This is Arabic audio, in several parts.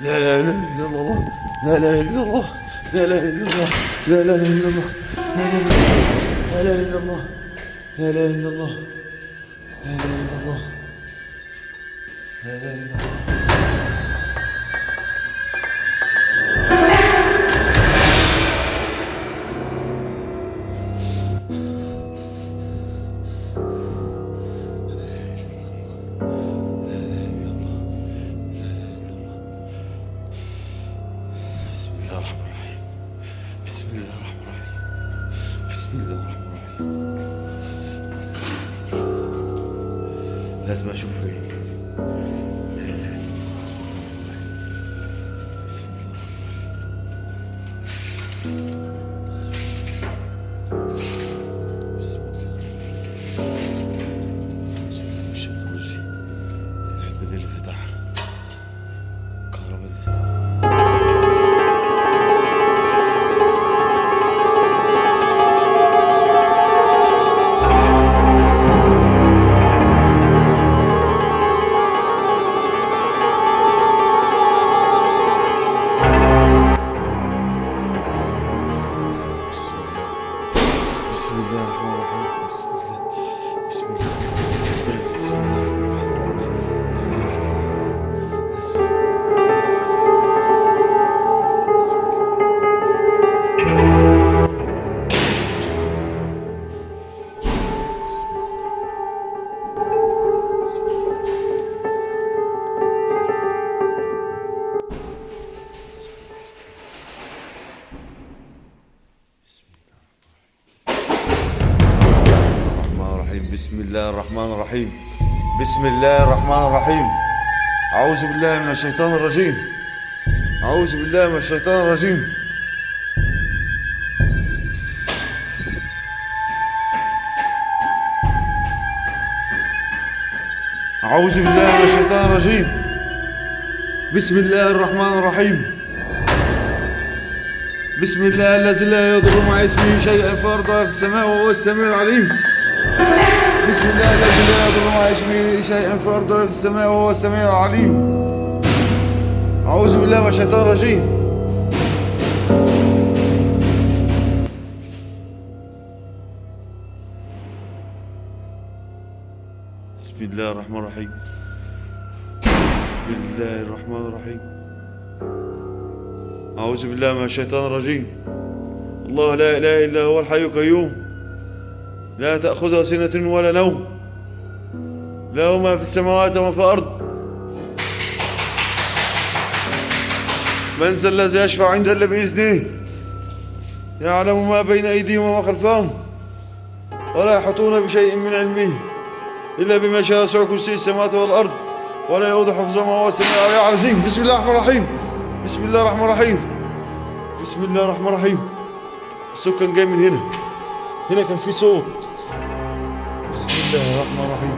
لا لا اله الا الله، لا لا اله الا الله، لا لا اله الا الله، لا لا اله الا الله، لا لا اله الا الله، لا لا اله الا الله، لا لا اله الا الله، لا لا اله الا الله. بسم الله الرحمن الرحيم، بسم الله الرحمن الرحيم، بسم الله الرحمن الرحيم. لازم اشوف فين. لا اله الا الله، بسم الله الرحمن الرحيم، بسم الله، بسم الله. الشيطان الرجيم. الحبة اللي فتحها الكهرباء دي. بسم الله الرحمن الرحيم، بسم الله، بسم الله، بسم الله الرحمن الرحيم. بسم الله الرحمن الرحيم، بسم الله الرحمن الرحيم. أعوذ بالله من الشيطان الرجيم، أعوذ بالله من الشيطان الرجيم. أعوذ بالله من الشيطان الرجيم. بسم الله الرحمن الرحيم. بسم الله الذي لا يضر مع اسمه شيئا في الأرض ولا في السماء وهو السميع العليم. بسم الله الذي لا يضر مع اسمه شيئا في الأرض ولا في السماء وهو السميع العليم. أعوذ بالله من الشيطان الرجيم. بسم الله الرحمن الرحيم، بسم الله الرحمن الرحيم. أعوذ بالله من الشيطان الرجيم. الله لا إله إلا هو الحي القيوم، لا تأخذه سنة ولا نوم، له ما في السماوات وما في الأرض. من ذا الذي يشفع عنده إلا بإذنه، يعلم ما بين أيديهم وما خلفهم، ولا يحيطون بشيء من علمه إلا بما شاء. وسع كرسي السماوات والأرض ولا يؤوده حفظهما وهو السميع العليم. بسم الله الرحمن الرحيم، بسم الله الرحمن الرحيم، بسم الله الرحمن الرحيم. الصوت كان جاي من هنا، هنا كان في صوت. بسم الله الرحمن الرحيم،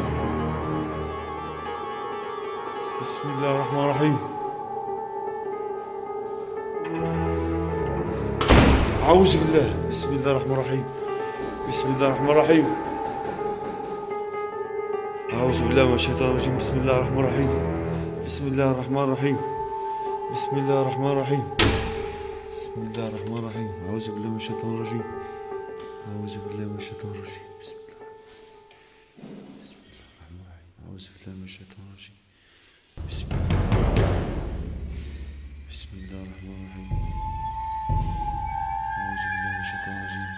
بسم الله الرحمن الرحيم. أعوذ بالله، بسم الله الرحمن الرحيم، بسم الله الرحمن الرحيم. أعوذ بالله من الشيطان الرجيم. بسم الله الرحمن الرحيم، بسم الله الرحمن الرحيم، بسم الله الرحمن الرحيم، بسم الله الرحمن الرحيم. أعوذ بالله من الشيطان الرجيم، أعوذ بالله من الشيطان الرجيم. بسم الله، بسم الله الرحمن الرحيم. أعوذ بالله من الشيطان الرجيم. بسم الله، بسم الله الرحمن الرحيم. أعوذ بالله من الشيطان الرجيم.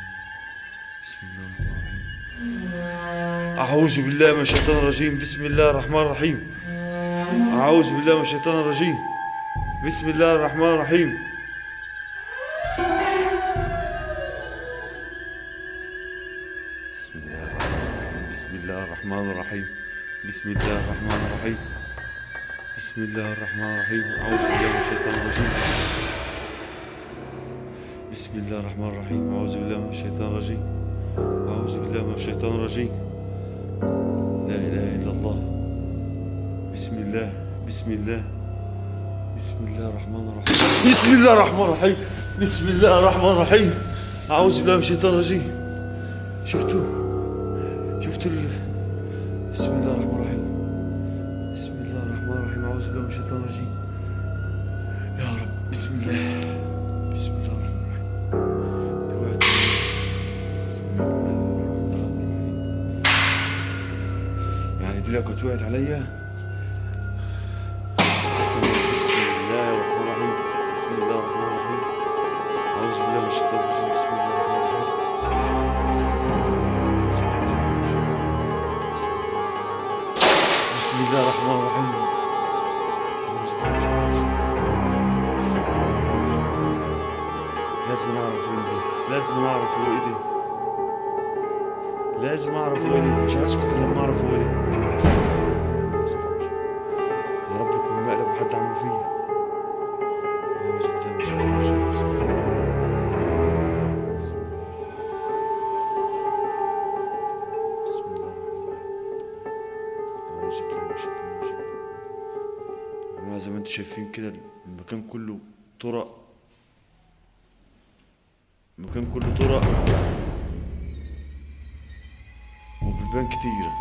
بسم الله الرحمن الرحيم. أعوذ بالله من الشيطان الرجيم. بسم الله الرحمن الرحيم. أعوذ بالله من الشيطان الرجيم. بسم الله الرحمن الرحيم. بسم الله الرحمن الرحيم. بسم الله الرحمن الرحيم. بسم الله الرحمن الرحيم. أعوذ بالله من الشيطان الرجيم. بسم الله الرحمن الرحيم. أعوذ بالله من الشيطان الرجيم. أعوذ بالله من الشيطان الرجيم. لا إله إلا الله. بسم الله، بسم الله، بسم الله الرحمن الرحيم. بسم الله الرحمن الرحيم. بسم الله الرحمن الرحيم. أعوذ بالله من الشيطان الرجيم. شفتوا بسم الله الرحمن الرحيم. بسم الله الرحمن الرحيم. أعوذ بالله من الشيطان الرجيم. بسم الله. بسم الله الرحمن الرحيم. يعني دي لو كانت وقعت عليا. بسم الله الرحمن الرحيم. بسم الله الرحمن الرحيم. أعوذ بالله من الشيطان الرجيم. بسم الله الرحمن الرحيم. بسم الله الرحمن الرحيم. لازم نعرف وين دي، لازم نعرف هو ايه دي، لازم اعرف هو ايه دي، مش هسكت الا لما اعرف هو ايه دي. يا رب يكون مقلب وحد عمله فيا. أعوذ بالله من الشيطان الرجيم. بسم الله. بسم الله الرحمن الرحيم. أعوذ بالله من الشيطان الرجيم. يا جماعة زي ما انتم شايفين كده المكان كله طرق، المكان كله طرق وبيبان كتيرة،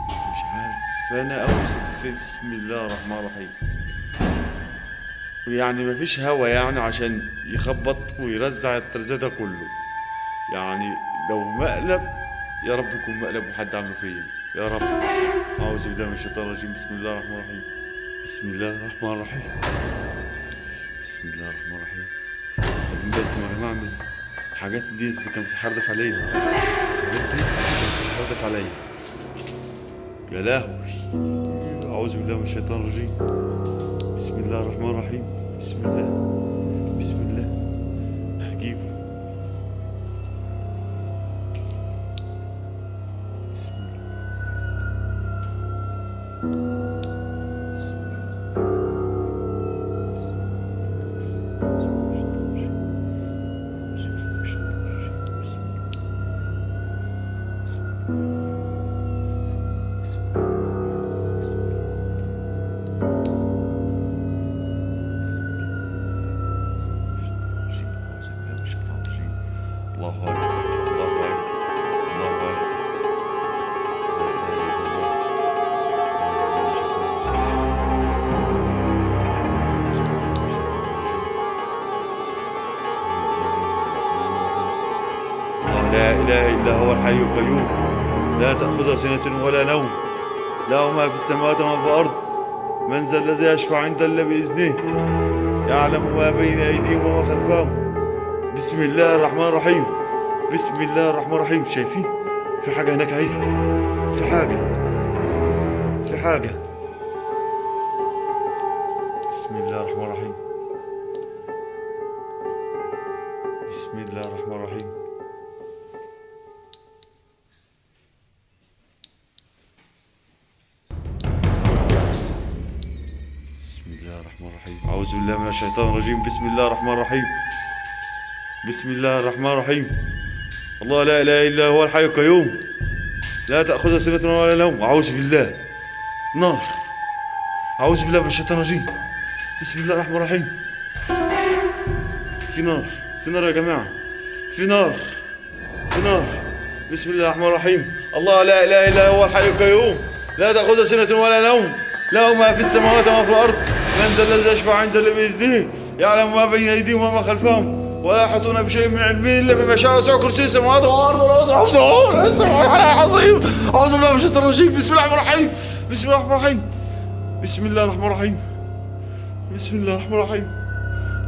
مش عارف انا اوصف. بسم الله الرحمن الرحيم. يعني مفيش هوا يعني عشان يخبط ويرزع الترزية ده كله. يعني لو مقلب يا رب يكون مقلب وحد عمله فيا يا رب. اعوذ بالله من الشيطان الرجيم. بسم الله الرحمن الرحيم. بسم الله الرحمن الرحيم. بسم الله الرحمن الرحيم. لكن دلوقتي يا جماعة من الحاجات دي اللي كانت بتحردف عليا، الحاجات دي كانت بتحردف عليا يا لهوي. أعوذ بالله من الشيطان الرجيم. بسم الله الرحمن الرحيم. بسم الله. بسم الله. هجيبه. بسم الله. الله أكبر. الله أكبر. الله أكبر. لا إله إلا هو الحي القيوم لا تأخذه سنة ولا نوم له ما في السماوات وما في الأرض من ذا الذي يشفع عنده إلا بإذنه يعلم ما بين أيديهم وما خلفهم. بسم الله الرحمن الرحيم. بسم الله الرحمن الرحيم. شايفين في حاجة هناك اهي، في حاجة، في حاجة. بسم الله الرحمن الرحيم. بسم الله الرحمن الرحيم. بسم الله الرحمن الرحيم. أعوذ بالله من الشيطان الرجيم. بسم الله الرحمن الرحيم. بسم الله الرحمن الرحيم. الله لا إله إلا هو الحي القيوم لا تأخذه سنة ولا نوم. أعوذ بالله. نار. أعوذ بالله من الشيطان الرجيم. بسم الله الرحمن الرحيم. في نار، في نار يا جماعة، في نار، في نار. بسم الله الرحمن الرحيم. الله لا إله إلا هو الحي القيوم لا تأخذه سنة ولا نوم له ما في السماوات وما في الأرض من ذا الذي يشفع عنده إلا بإذنه يعلم ما بين أيديهم وما خلفهم ولا يحيطون بشيء من علمه إلا بما شاء وسع كرسيه السماوات والأرض العظيم. أعوذ بالله من الشيطان الرجيم. بسم الله الرحمن الرحيم. بسم الله الرحمن الرحيم. بسم الله الرحمن الرحيم. بسم الله الرحمن الرحيم.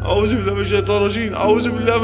أعوذ بالله من الشيطان الرجيم. أعوذ بالله